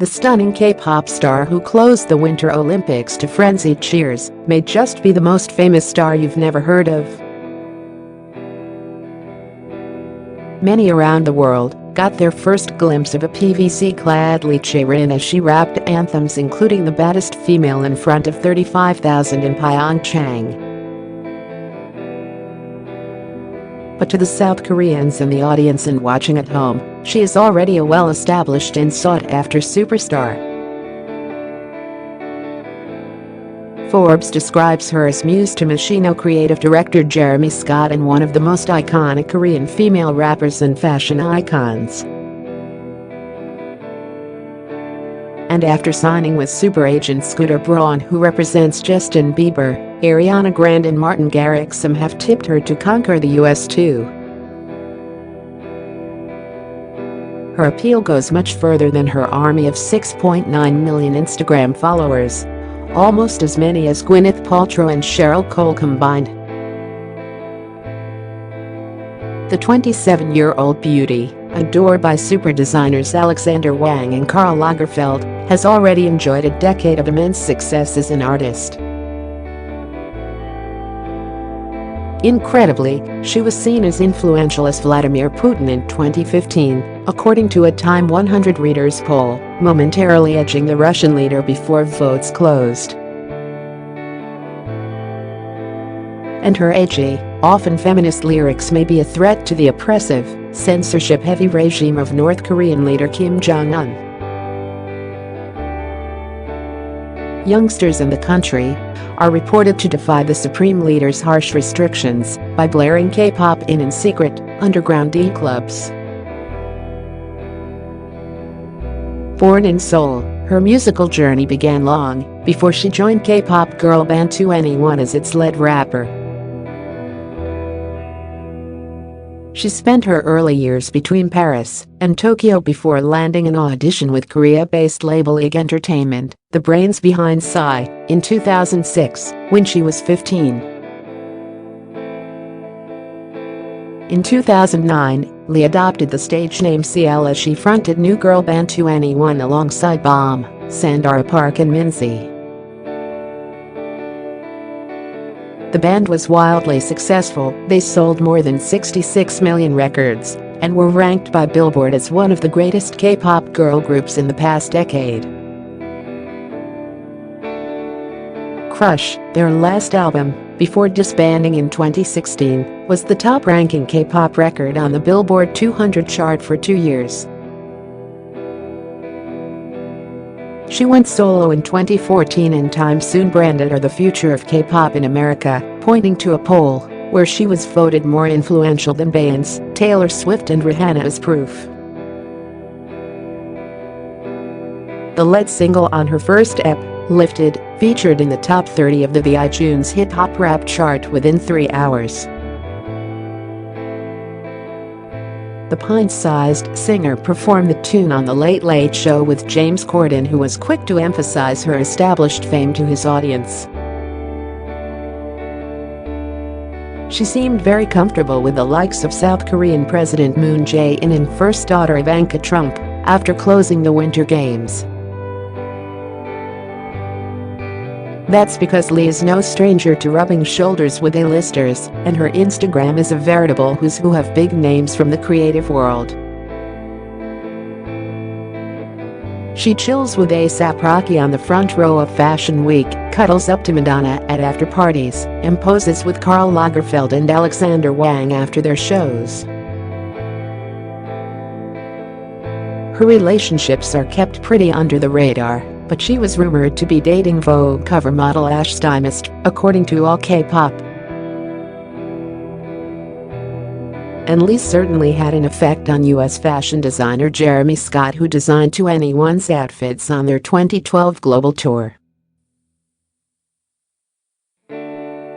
stunning K-pop star who closed the Winter Olympics to frenzied cheers may just be the most famous star you've never heard of. Many around the world got their first glimpse of a PVC-clad Lee Chae-rin as she rapped anthems including the baddest female in front of 35,000 in Pyeongchang. But to the South Koreans in the audience and watching at home, she is already a well-established and sought-after superstar. Forbes describes her as muse to Machino creative director Jeremy Scott and one of the most iconic Korean female rappers and fashion icons. And after signing with super agent Scooter Braun, who represents Justin Bieber, Ariana Grande and Martin Garrix, some have tipped her to conquer the US too. Her appeal goes much further than her army of 6.9 million Instagram followers, almost as many as Gwyneth Paltrow and Cheryl Cole combined. The 27-year-old beauty, adored by super designers Alexander Wang and Karl Lagerfeld, has already enjoyed a decade of immense success as an artist. Incredibly, she was seen as influential as Vladimir Putin in 2015, according to a Time 100 Readers poll, momentarily edging the Russian leader before votes closed. And her edgy, often feminist lyrics may be a threat to the oppressive, censorship-heavy regime of North Korean leader Kim Jong-un. Youngsters in the country are reported to defy the supreme leader's harsh restrictions by blaring K-pop in secret, underground D-clubs. Born in Seoul, her musical journey began long before she joined K-pop girl band 2NE1 as its lead rapper. She spent her early years between Paris and Tokyo before landing an audition with Korea-based label IG Entertainment, the brains behind Psy, in 2006, when she was 15. In 2009, Lee adopted the stage name CL as she fronted new girl band 2NE1 alongside Bomb, Sandara Park and Minzy. The band was wildly successful. They sold more than 66 million records and were ranked by Billboard as one of the greatest K-pop girl groups in the past decade. Crush, their last album, before disbanding in 2016, was the top-ranking K-pop record on the Billboard 200 chart for 2 years. She went solo in 2014 and Time soon branded her the future of K-pop in America, pointing to a poll where she was voted more influential than Beyonce, Taylor Swift and Rihanna as proof. The lead single on her first EP, Lifted, featured in the top 30 of the iTunes hip-hop rap chart within 3 hours. The pint-sized singer performed the tune on The Late Late Show with James Corden, who was quick to emphasize her established fame to his audience. She seemed very comfortable with the likes of South Korean President Moon Jae-in and first daughter Ivanka Trump after closing the Winter Games. That's because Lee is no stranger to rubbing shoulders with A-listers, and her Instagram is a veritable who's who of big names from the creative world. She chills with A$AP Rocky on the front row of Fashion Week, cuddles up to Madonna at after-parties, and poses with Karl Lagerfeld and Alexander Wang after their shows. Her relationships are kept pretty under the radar, but she was rumored to be dating Vogue cover model Ash Stymist, according to All K-Pop. And Lee certainly had an effect on US fashion designer Jeremy Scott, who designed 2NE1's outfits on their 2012 global tour.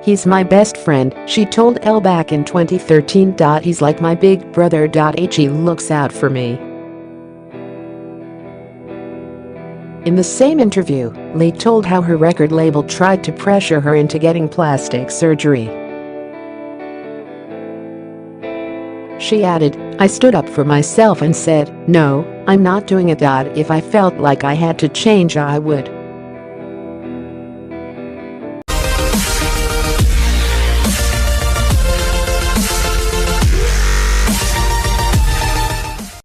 "He's my best friend," she told Elle back in 2013. "He's like my big brother. He looks out for me." In the same interview, Lee told how her record label tried to pressure her into getting plastic surgery. She added, "I stood up for myself and said, no, I'm not doing it. If I felt like I had to change, I would."